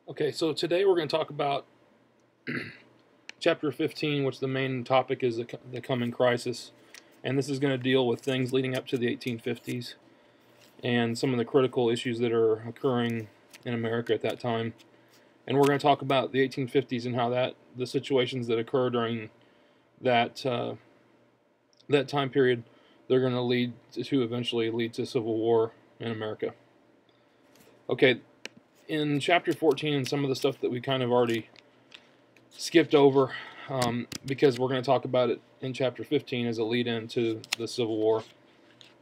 Okay, so today we're going to talk about chapter 15, which the main topic is the coming crisis. And this is going to deal with things leading up to the 1850s and some of the critical issues that are occurring in America at that time. And we're going to talk about the 1850s and how the situations that occur during that that time period, they're going to lead to eventually lead to civil war in America. Okay, in chapter 14 and some of the stuff that we kind of already skipped over, because we're going to talk about it in chapter 15 as a lead-in to the Civil War.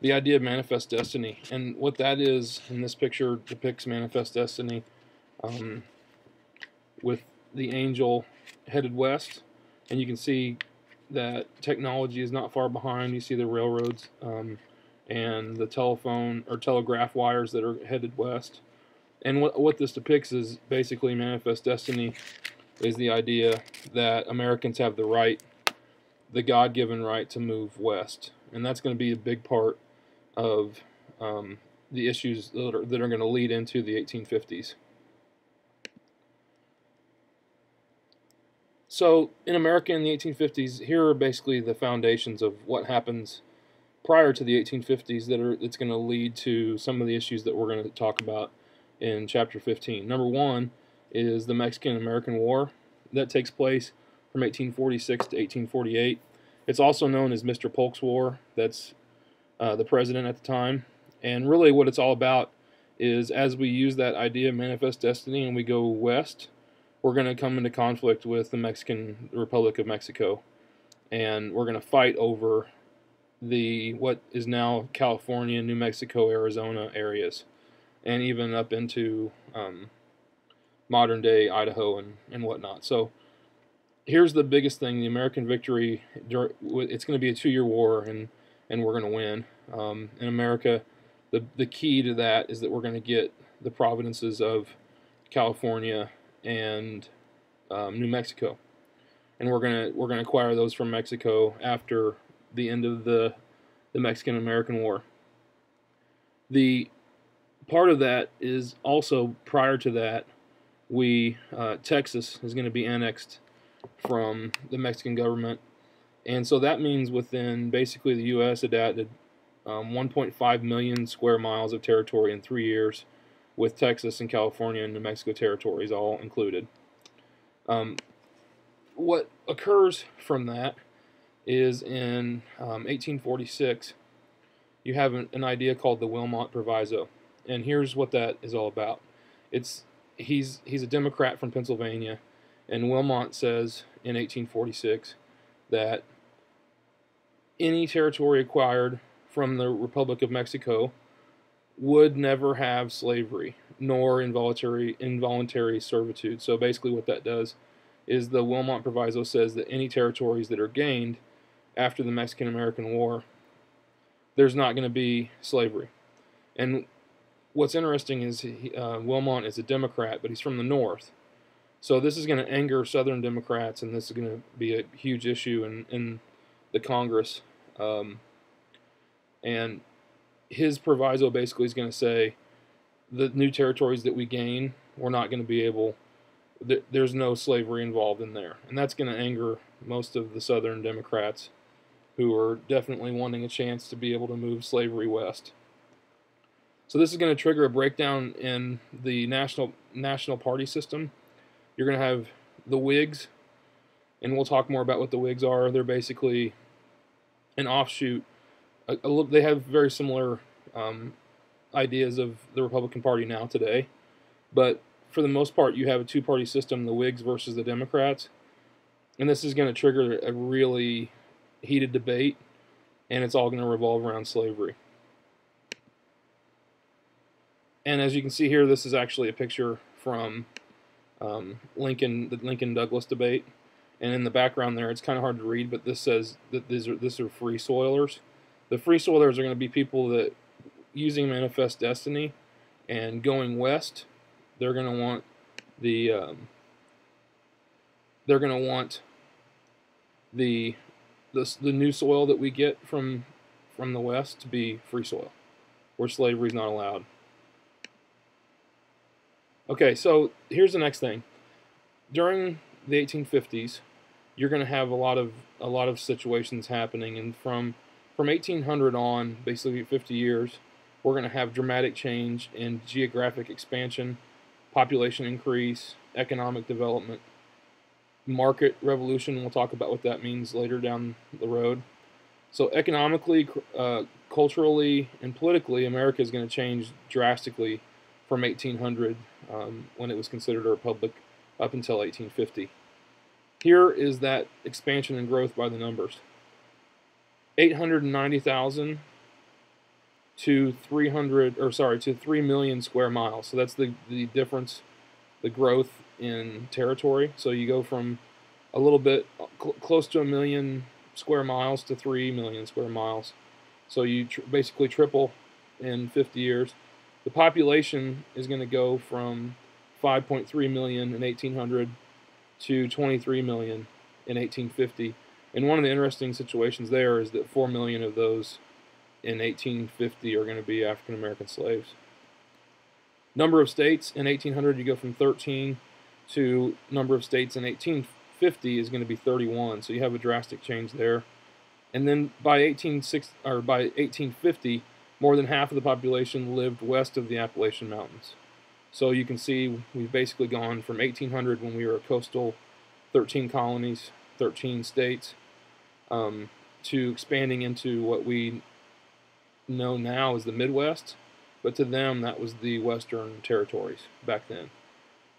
The idea of manifest destiny, and what that is in this picture depicts manifest destiny, with the angel headed west, and you can see that technology is not far behind. You see the railroads and the telephone or telegraph wires that are headed west. And what this depicts is basically manifest destiny is the idea that Americans have the right, the God-given right to move west. And that's going to be a big part of the issues that are going to lead into the 1850s. So in America in the 1850s, here are basically the foundations of what happens prior to the 1850s that's going to lead to some of the issues that we're going to talk about in chapter 15. Number one is the Mexican-American War that takes place from 1846 to 1848. It's also known as Mr. Polk's War. That's the president at the time. And really what it's all about is, as we use that idea of manifest destiny and we go west, we're going to come into conflict with the Mexican Republic of Mexico. And we're going to fight over what is now California, New Mexico, Arizona areas, and even up into modern day Idaho and whatnot. So here's the biggest thing: the American victory. It's going to be a 2-year war, and we're going to win. In America, the key to that is that we're going to get the provinces of California and New Mexico, and we're going to acquire those from Mexico after the end of the Mexican-American War. The part of that is also, prior to that, Texas is going to be annexed from the Mexican government, and so that means within basically the U.S. had added 1.5 million square miles of territory in 3 years, with Texas and California and New Mexico territories all included. What occurs from that is in 1846, you have an idea called the Wilmot Proviso, and here's what that is all about. He's a Democrat from Pennsylvania, and Wilmot says in 1846 that any territory acquired from the Republic of Mexico would never have slavery nor involuntary servitude. So basically what that does is the Wilmot Proviso says that any territories that are gained after the Mexican-American War, there's not going to be slavery. And what's interesting is Wilmot is a Democrat, but he's from the North. So this is going to anger Southern Democrats, and this is going to be a huge issue in the Congress. And his proviso basically is going to say the new territories that we gain, we're not going to be able, there's no slavery involved in there. And that's going to anger most of the Southern Democrats, who are definitely wanting a chance to be able to move slavery west. So this is going to trigger a breakdown in the national party system. You're going to have the Whigs, and we'll talk more about what the Whigs are. They're basically an offshoot. They have very similar ideas of the Republican Party now today, but for the most part, you have a two-party system, the Whigs versus the Democrats, and this is going to trigger a really heated debate, and it's all going to revolve around slavery. And as you can see here, this is actually a picture from the Lincoln-Douglas debate, and in the background there, it's kind of hard to read, but this says that these are free soilers. The free soilers are going to be people that, using manifest destiny and going west, they're going to want the new soil that we get from the west to be free soil, where slavery is not allowed. Okay, so here's the next thing. During the 1850s, you're going to have a lot of situations happening, and from 1800 on, basically 50 years, we're going to have dramatic change in geographic expansion, population increase, economic development, market revolution. We'll talk about what that means later down the road. So economically, culturally, and politically, America is going to change drastically from 1800, when it was considered a republic, up until 1850. Here is that expansion and growth by the numbers: 890,000 to 3 million square miles. So that's the difference, the growth in territory. So you go from a little bit close to a million square miles to 3 million square miles. So you basically triple in 50 years. The population is going to go from 5.3 million in 1800 to 23 million in 1850. And one of the interesting situations there is that 4 million of those in 1850 are going to be African American slaves. Number of states in 1800, you go from 13 to number of states in 1850 is going to be 31. So you have a drastic change there. And then by 1850, more than half of the population lived west of the Appalachian Mountains. So you can see we've basically gone from 1800, when we were a coastal 13 colonies, 13 states, to expanding into what we know now as the Midwest, but to them that was the Western territories back then.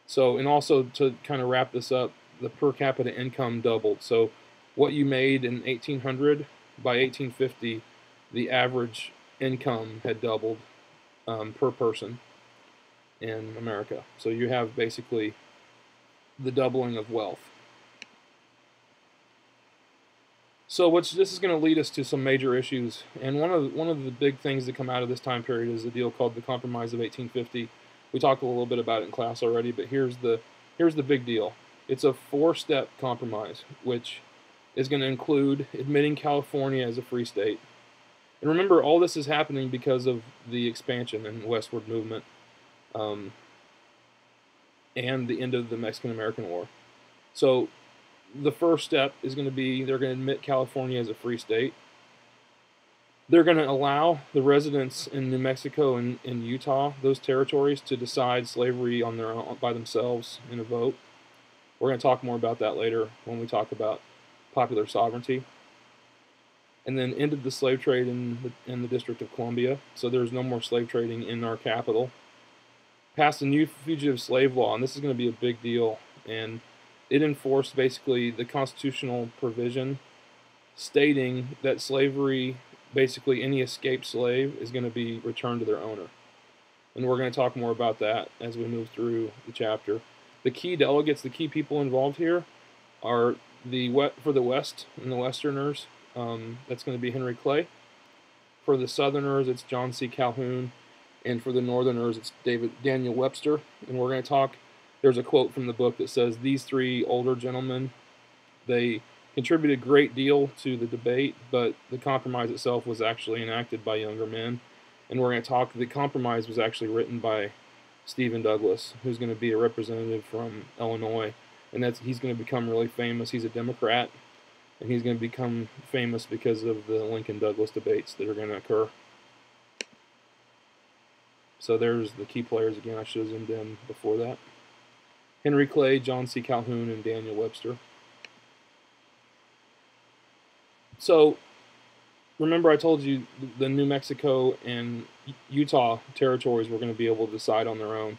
So, and also to kind of wrap this up, the per capita income doubled. So what you made in 1800, by 1850, the average income had doubled, per person in America. So you have basically the doubling of wealth. So this is going to lead us to some major issues, and one of the big things that come out of this time period is a deal called the Compromise of 1850. We talked a little bit about it in class already, but here's the big deal. It's a 4-step compromise, which is going to include admitting California as a free state. And remember, all this is happening because of the expansion and westward movement, and the end of the Mexican-American War. So the first step is going to be they're going to admit California as a free state. They're going to allow the residents in New Mexico and in Utah, those territories, to decide slavery on their own, by themselves, in a vote. We're going to talk more about that later when we talk about popular sovereignty. And then ended the slave trade in the District of Columbia, so there's no more slave trading in our capital. Passed a new fugitive slave law, and this is going to be a big deal, and it enforced basically the constitutional provision stating that slavery, basically any escaped slave, is going to be returned to their owner. And we're going to talk more about that as we move through the chapter. The key delegates, the key people involved here, are for the West and the Westerners, that's going to be Henry Clay. For the Southerners, it's John C. Calhoun. And for the Northerners, it's Daniel Webster. And we're going to talk. There's a quote from the book that says these three older gentlemen, they contributed a great deal to the debate, but the compromise itself was actually enacted by younger men. And we're going to talk, the compromise was actually written by Stephen Douglas, who's going to be a representative from Illinois. And he's going to become really famous. He's a Democrat, and he's going to become famous because of the Lincoln-Douglas debates that are going to occur. So there's the key players again. I should have zoomed in before that. Henry Clay, John C. Calhoun, and Daniel Webster. So remember I told you the New Mexico and Utah territories were going to be able to decide on their own.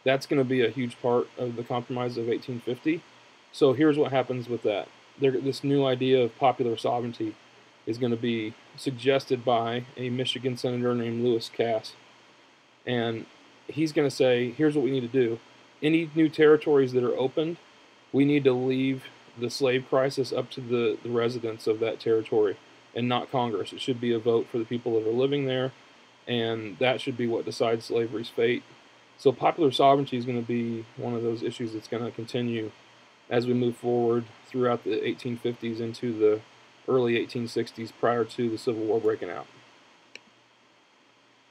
That's going to be a huge part of the Compromise of 1850. So here's what happens with that. This new idea of popular sovereignty is going to be suggested by a Michigan senator named Lewis Cass. And he's going to say, here's what we need to do. Any new territories that are opened, we need to leave the slave crisis up to the residents of that territory and not Congress. It should be a vote for the people that are living there, and that should be what decides slavery's fate. So popular sovereignty is going to be one of those issues that's going to continue as we move forward throughout the 1850s into the early 1860s, prior to the Civil War breaking out.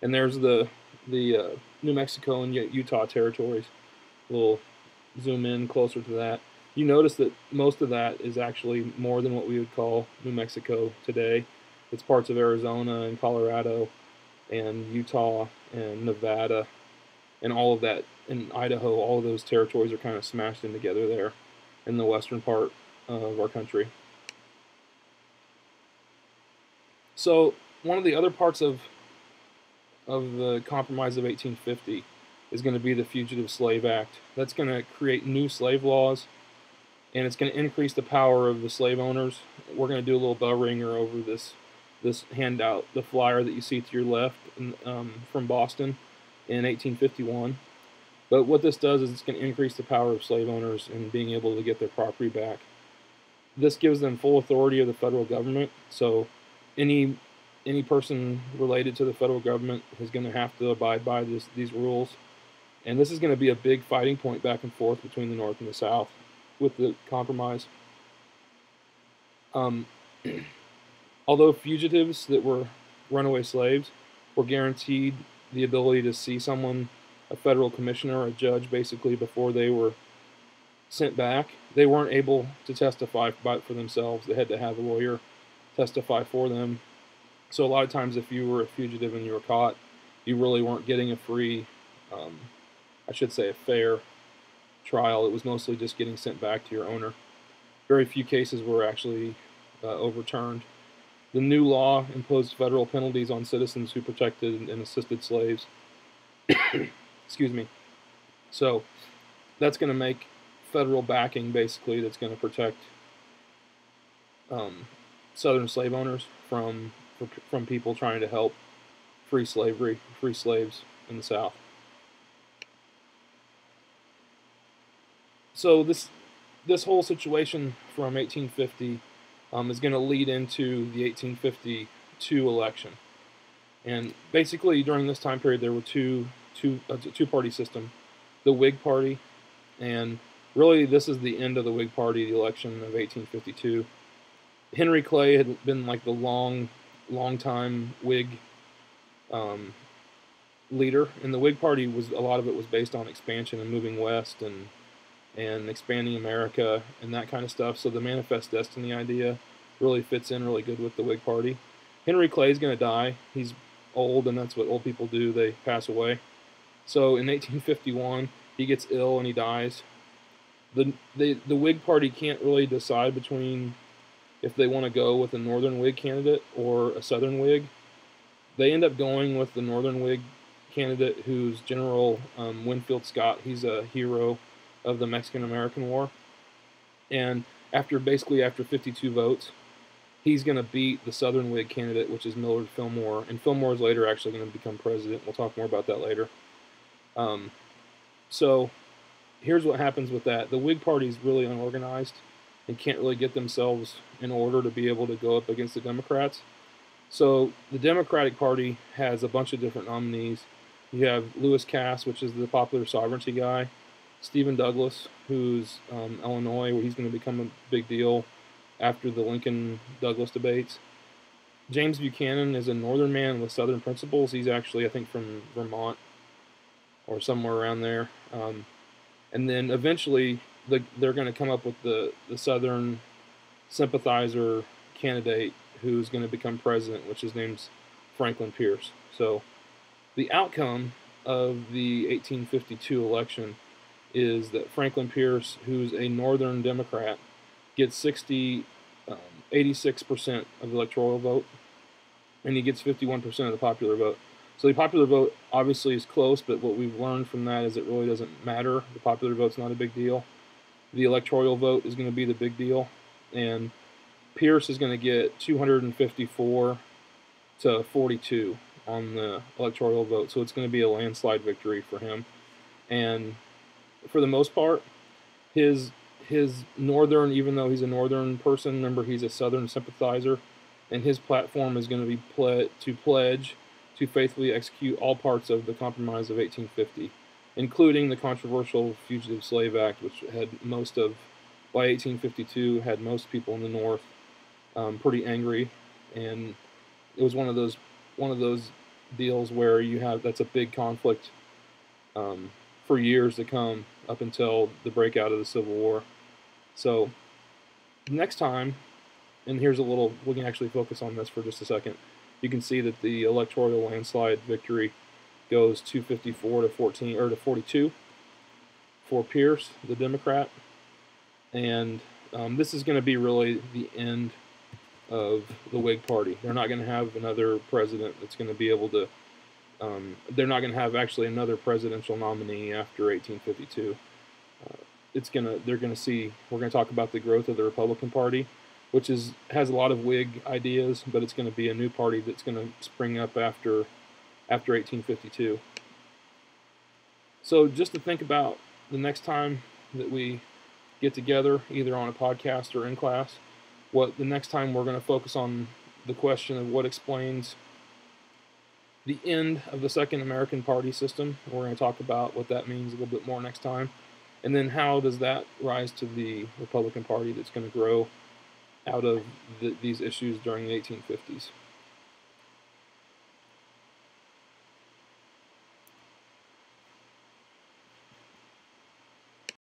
And there's the New Mexico and Utah territories. We'll zoom in closer to that. You notice that most of that is actually more than what we would call New Mexico today. It's parts of Arizona and Colorado and Utah and Nevada and all of that, in Idaho. All of those territories are kind of smashed in together there in the western part of our country. So one of the other parts of the Compromise of 1850 is going to be the Fugitive Slave Act. That's going to create new slave laws, and it's going to increase the power of the slave owners. We're going to do a little bell ringer over this handout, the flyer that you see to your left, from Boston in 1851. But what this does is it's going to increase the power of slave owners in being able to get their property back. This gives them full authority of the federal government. So any person related to the federal government is going to have to abide by these rules. And this is going to be a big fighting point back and forth between the North and the South with the compromise. Although fugitives that were runaway slaves were guaranteed the ability to see someone, a federal commissioner, a judge, basically, before they were sent back, they weren't able to testify for themselves. They had to have a lawyer testify for them. So a lot of times if you were a fugitive and you were caught, you really weren't getting a free, I should say a fair trial. It was mostly just getting sent back to your owner. Very few cases were actually overturned. The new law imposed federal penalties on citizens who protected and assisted slaves. Excuse me. So that's going to make federal backing, basically, that's going to protect Southern slave owners from people trying to help free slaves in the South. So this whole situation from 1850 is going to lead into the 1852 election. And basically during this time period there were a two-party system, the Whig Party, and really this is the end of the Whig Party, the election of 1852. Henry Clay had been like the long time Whig leader, and the Whig Party was, a lot of it was based on expansion and moving west and expanding America and that kind of stuff. So the Manifest Destiny idea really fits in really good with the Whig Party. Henry Clay's going to die. He's old, and that's what old people do. They pass away. So in 1851, he gets ill and he dies. The Whig Party can't really decide between if they want to go with a Northern Whig candidate or a Southern Whig. They end up going with the Northern Whig candidate, who's General Winfield Scott. He's a hero of the Mexican-American War. And after 52 votes, he's going to beat the Southern Whig candidate, which is Millard Fillmore. And Fillmore is later actually going to become president. We'll talk more about that later. So here's what happens with that. The Whig Party is really unorganized and can't really get themselves in order to be able to go up against the Democrats. So the Democratic Party has a bunch of different nominees. You have Lewis Cass, which is the popular sovereignty guy. Stephen Douglas, who's Illinois, where he's going to become a big deal after the Lincoln-Douglas debates. James Buchanan is a Northern man with Southern principles. He's actually, I think, from Vermont or somewhere around there. And then eventually they're going to come up with the Southern sympathizer candidate who's going to become president, which his name's Franklin Pierce. So the outcome of the 1852 election is that Franklin Pierce, who's a Northern Democrat, gets 86% of the electoral vote, and he gets 51% of the popular vote. So the popular vote obviously is close, but what we've learned from that is it really doesn't matter. The popular vote's not a big deal. The electoral vote is going to be the big deal, and Pierce is going to get 254 to 42 on the electoral vote, so it's going to be a landslide victory for him. And for the most part, his Northern, even though he's a Northern person, remember he's a Southern sympathizer, and his platform is going to be pledge to faithfully execute all parts of the Compromise of 1850, including the controversial Fugitive Slave Act, which had by 1852, had most people in the North pretty angry, and it was one of those deals where that's a big conflict for years to come up until the breakout of the Civil War. So next time, and here's a little, we can actually focus on this for just a second. You can see that the electoral landslide victory goes 254 to 14 or to 42 for Pierce, the Democrat, and this is going to be really the end of the Whig Party. They're not going to have another president that's going to be able to. They're not going to have actually another presidential nominee after 1852. They're going to see. We're going to talk about the growth of the Republican Party, which has a lot of Whig ideas, but it's going to be a new party that's going to spring up after 1852. So just to think about the next time that we get together, either on a podcast or in class, the next time we're going to focus on the question of what explains the end of the Second American Party system. We're going to talk about what that means a little bit more next time. And then how does that rise to the Republican Party that's going to grow out of these issues during the 1850s.